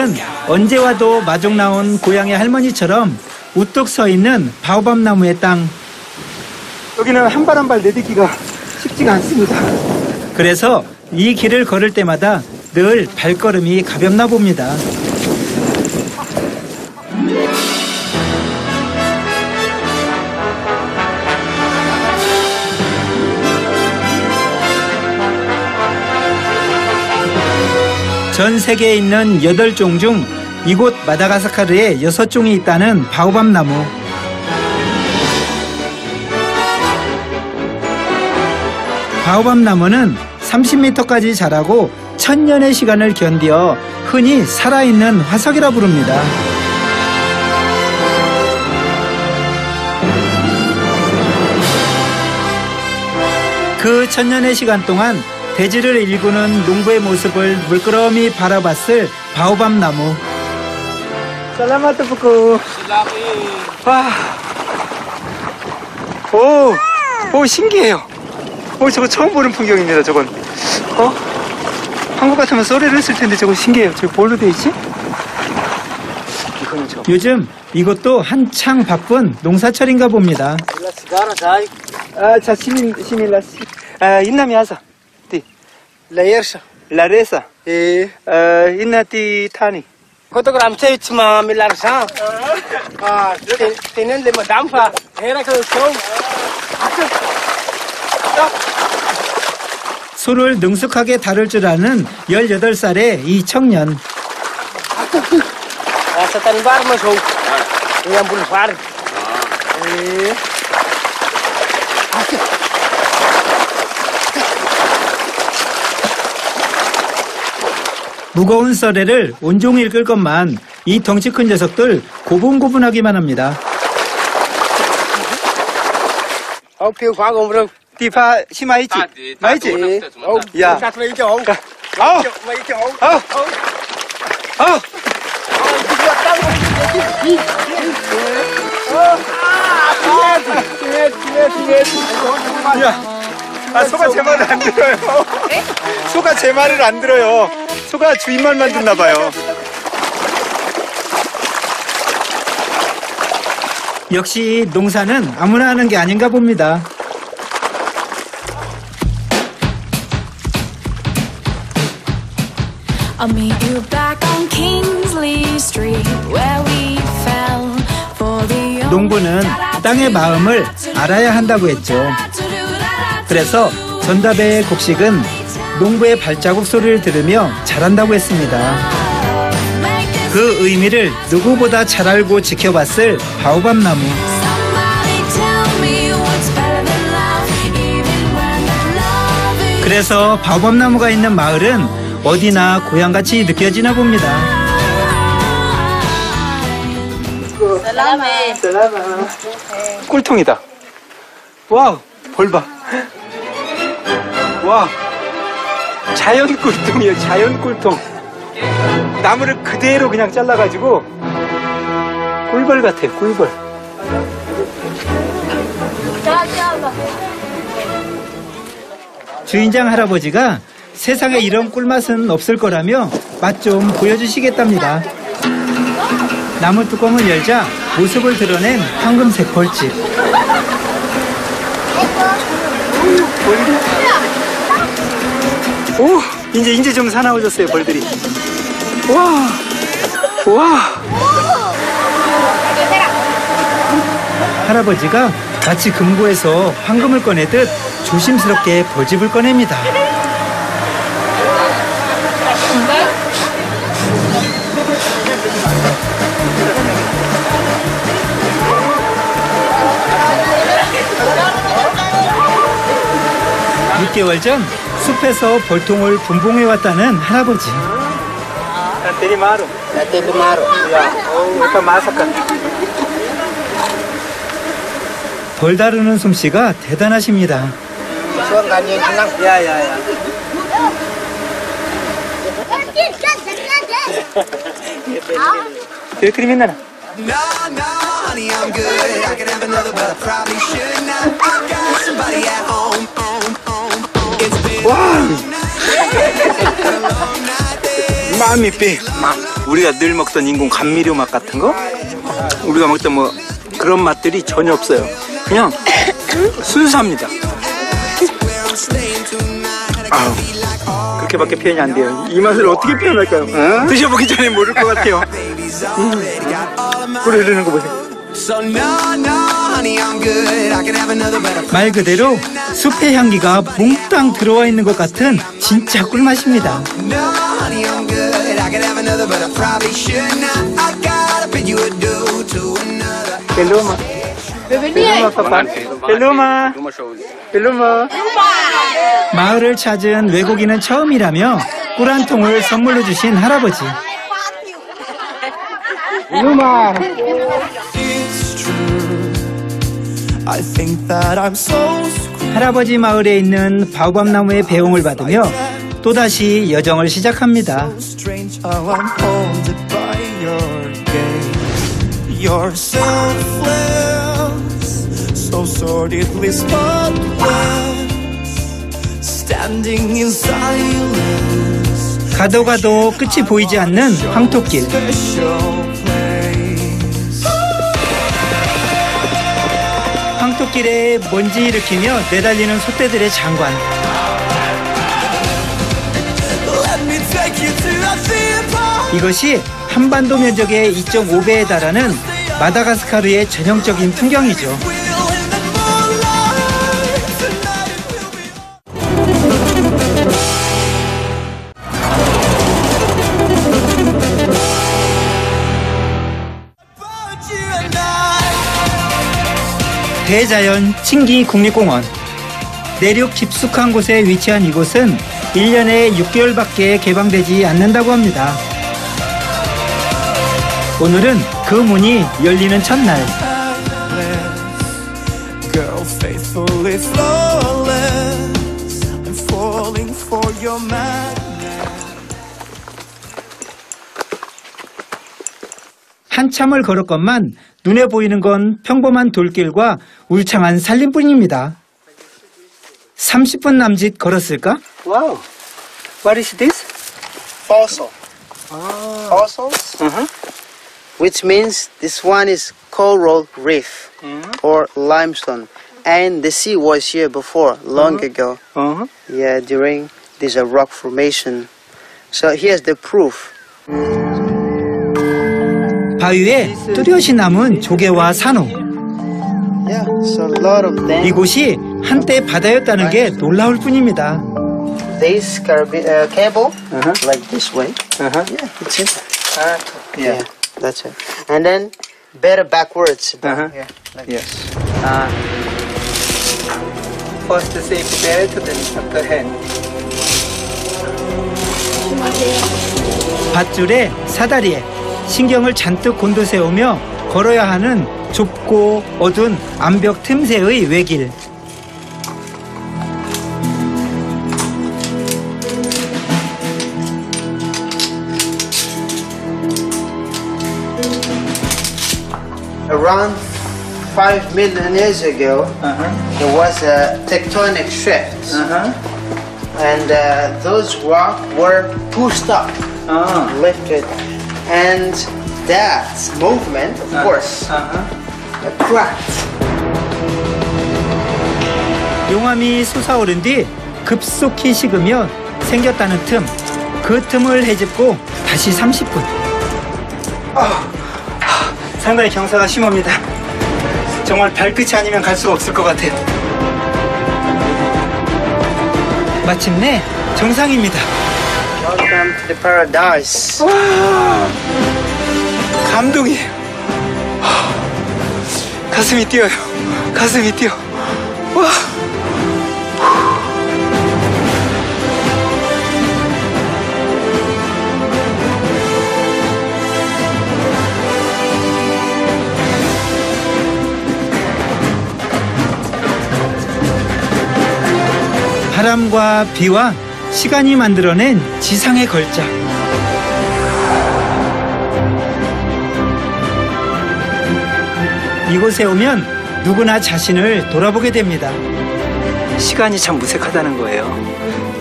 오늘은 언제 와도 마중 나온 고향의 할머니처럼 우뚝 서 있는 바오밥 나무의 땅. 여기는 한 발 한 발 내딛기가 쉽지가 않습니다. 그래서 이 길을 걸을 때마다 늘 발걸음이 가볍나 봅니다. 전 세계에 있는 8종 중 이곳 마다가스카르에 6종이 있다는 바오밥 나무. 바오밥 나무는 30m까지 자라고 1000년의 시간을 견디어 흔히 살아있는 화석이라 부릅니다. 그 1000년의 시간 동안 대지를 일구는 농부의 모습을 물끄러미 바라봤을 바오밥 나무. 살라마트 부쿠. 와. 오, 신기해요. 저거 처음 보는 풍경입니다, 저건. 한국 같으면 쏘레를 했을 텐데 저거 신기해요. 저거 뭘로 돼 있지? 이거는 저. 요즘 이것도 한창 바쁜 농사철인가 봅니다. 자, 시밀라시. 인나미 하사. Layers. 라레사. Eh. 인나티 타니. Fotogram chơi mà mình làm sao? Thì nên để mà đám vào. Thế là cái show. 소를 능숙하게 다룰 줄 아는 18살의 이 청년. Satan bar mà show. Yang bul bar. 무거운 썰애를 온종일 끌 것만 이 덩치 큰 녀석들 고분고분하기만 합니다. Okay, khóa gồm rồi. 디파 시마이지. 마이지. 야. Sạt mấy chỗ. Mấy chỗ. 야, 소가 제 말을 안 들어요. 소가 제 말을 안 들어요. 소가 주인 말만 듣나 봐요. 역시 농사는 아무나 하는 게 아닌가 봅니다. I'll meet you back on Kingsley Street where we fell for the 농부는 땅의 마음을 알아야 한다고 했죠. 그래서 전다배의 곡식은 농부의 발자국 소리를 들으며 자란다고 했습니다. 그 의미를 누구보다 잘 알고 지켜봤을 바오밥 나무. 그래서 바오밥 나무가 있는 마을은 어디나 고향같이 느껴지나 봅니다. 꿀통이다. 와우, 벌 봐. 와, 자연 꿀통이에요, 자연 꿀통. 나무를 그대로 그냥 잘라가지고 꿀벌 같아요, 꿀벌. 주인장 할아버지가 세상에 이런 꿀맛은 없을 거라며 맛 좀 보여주시겠답니다. 나무 뚜껑을 열자 모습을 드러낸 황금색 벌집. 오, 이제 좀 사나워졌어요, 벌들이. 와, 와. 할아버지가 마치 금고에서 황금을 꺼내듯 조심스럽게 벌집을 꺼냅니다. 육 개월 전 숲에서 벌통을 분봉해왔다는 할아버지. 데리마루. 데리마루. 야, 약간 마삭한. 벌 다루는 솜씨가 대단하십니다. 야야야. 왜 있나? 와. 마미비. 우리가 늘 먹던 인공 감미료 맛 같은 거? 우리가 먹던 뭐 그런 맛들이 전혀 없어요. 그냥 순수합니다. 아우, 그렇게밖에 표현이 안 돼요. 이 맛을 어떻게 표현할까요? 드셔보기 전에 모를 것 같아요. 꿀 흐르는 거 보세요. 말 그대로 숲의 향기가 몽땅 들어와 있는 것 같은 진짜 꿀맛입니다. 벨로마. 벨로마 papá. 벨로마. 벨로마. 마을을 찾은 외국인은 처음이라며 꿀 한 통을 선물로 주신 할아버지. 벨로마. 할아버지 마을에 있는 바오밥나무의 배웅을 받으며 또다시 여정을 시작합니다. 가도 가도 끝이 보이지 않는 황토길. 황토길에 먼지 일으키며 내달리는 소떼들의 장관. 이것이 한반도 면적의 2.5배에 달하는 마다가스카르의 전형적인 풍경이죠. 대자연 칭기 국립공원. 내륙 깊숙한 곳에 위치한 이곳은 1년에 6개월밖에 개방되지 않는다고 합니다. 오늘은 그 문이 열리는 첫날. 한참을 걸었건만 눈에 보이는 건 평범한 돌길과 울창한 산림뿐입니다. 30분 남짓 걸었을까? Wow. What is this? Fossil. Fossils, which means this one is coral reef or limestone, and the sea was here before, long ago. Yeah, during this rock formation. So here's the proof. 바위에 뚜렷이 남은 조개와 산호. Yeah, so a lot of them. 이곳이 한때 바다였다는 게 놀라울 뿐입니다. This cable, like this way. Yeah, it's it. Yeah, that's it. And then better backwards. Yeah, like Yes. First safe belt, then the hand. 밧줄에 사다리에 신경을 잔뜩 곤두세우며 걸어야 하는 좁고 어두운 암벽 틈새의 외길. Around 5 million years ago, there was a tectonic shift, and those rocks were pushed up, lifted, and that movement, of course, cracked. 용암이 솟아오른 뒤 급속히 식으며 생겼다는 틈. 그 틈을 헤집고 다시 30분. 상당히 경사가 심합니다. 정말 발끝이 아니면 갈 수가 없을 것 같아요. 마침내 정상입니다. Welcome to the paradise. 감동이에요. 가슴이 뛰어요. 가슴이 뛰어. 와. 바람과 비와 시간이 만들어낸 지상의 걸작. 이곳에 오면 누구나 자신을 돌아보게 됩니다. 시간이 참 무색하다는 거예요.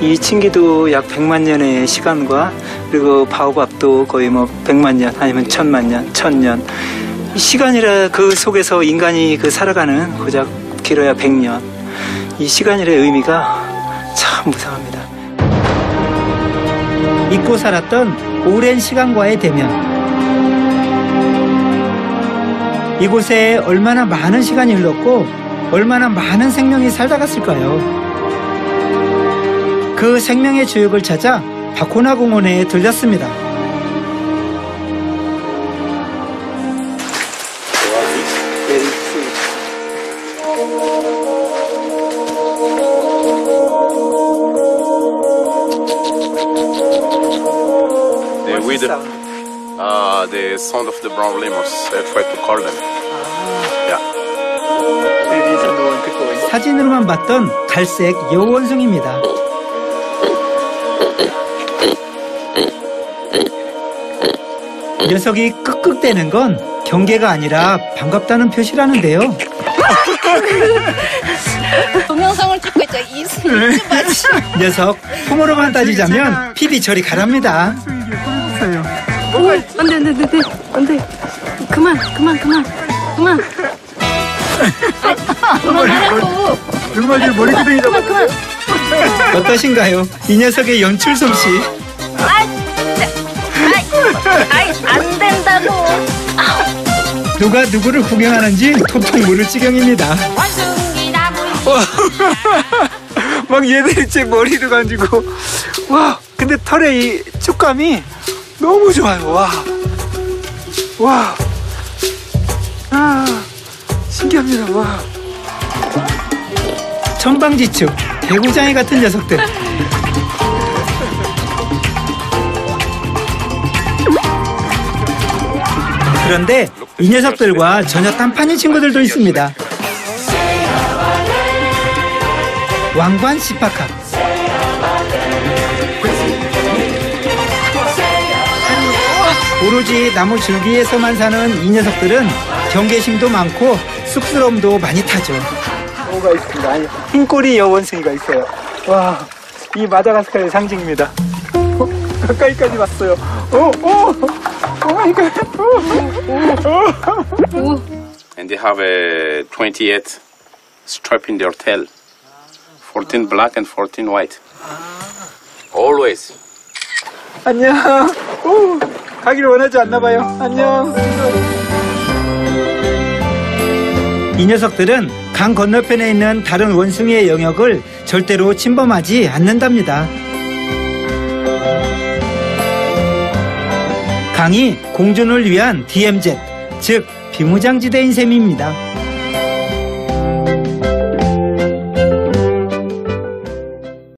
이 칭기도 약 100만 년의 시간과 그리고 바오밥도 거의 뭐 100만 년 아니면 1000만 년, 1000년. 이 시간이라 그 속에서 인간이 그 살아가는 고작 길어야 100년. 이 시간이라의 의미가 참 무상합니다. 잊고 살았던 오랜 시간과의 대면. 이곳에 얼마나 많은 시간이 흘렀고 얼마나 많은 생명이 살다 갔을까요? 그 생명의 주역을 찾아 바코나 공원에 들렸습니다. With the sound of the brown lemurs, I try to call them. Yeah. 사진으로만 봤던 갈색 여우원숭이입니다. 녀석이 끄끄대는 건 경계가 아니라 반갑다는 표시라는데요. 동영상을 찍고 있자. 이승 좀 마치. 녀석 호모로만 따지자면 PD 저리 가랍니다. 안돼. 그만. 그만하라고. 정말 머리끄댕이 잡아. 그만. 어떠신가요? 이 녀석의 연출 솜씨. 안 된다고. 누가 누구를 구경하는지 톡톡 물을 지경입니다. 막 얘들이 제 머리를 가지고 와 근데 털의 이 촉감이 너무 좋아요. 와 신기합니다. 와 천방지축 개구장이 같은 녀석들. 그런데 이 녀석들과 전혀 딴판인 친구들도 있습니다. 왕관 시파카. 오로지 나무 줄기에서만 사는 이 녀석들은 경계심도 많고 쑥스러움도 많이 타죠. 뭐가 있습니다. 아니, 흰꼬리 여원숭이가 있어요. 와, 이 마다가스카르의 상징입니다. 가까이까지 왔어요. 오 마이 갓. And they have a 28 stripe in their tail. 14 black and 14 white. Always. 안녕. 오, 가기를 원하지 않나 봐요. 안녕. 이 녀석들은 강 건너편에 있는 다른 원숭이의 영역을 절대로 침범하지 않는답니다. 강이 공존을 위한 DMZ, 즉 비무장지대인 셈입니다.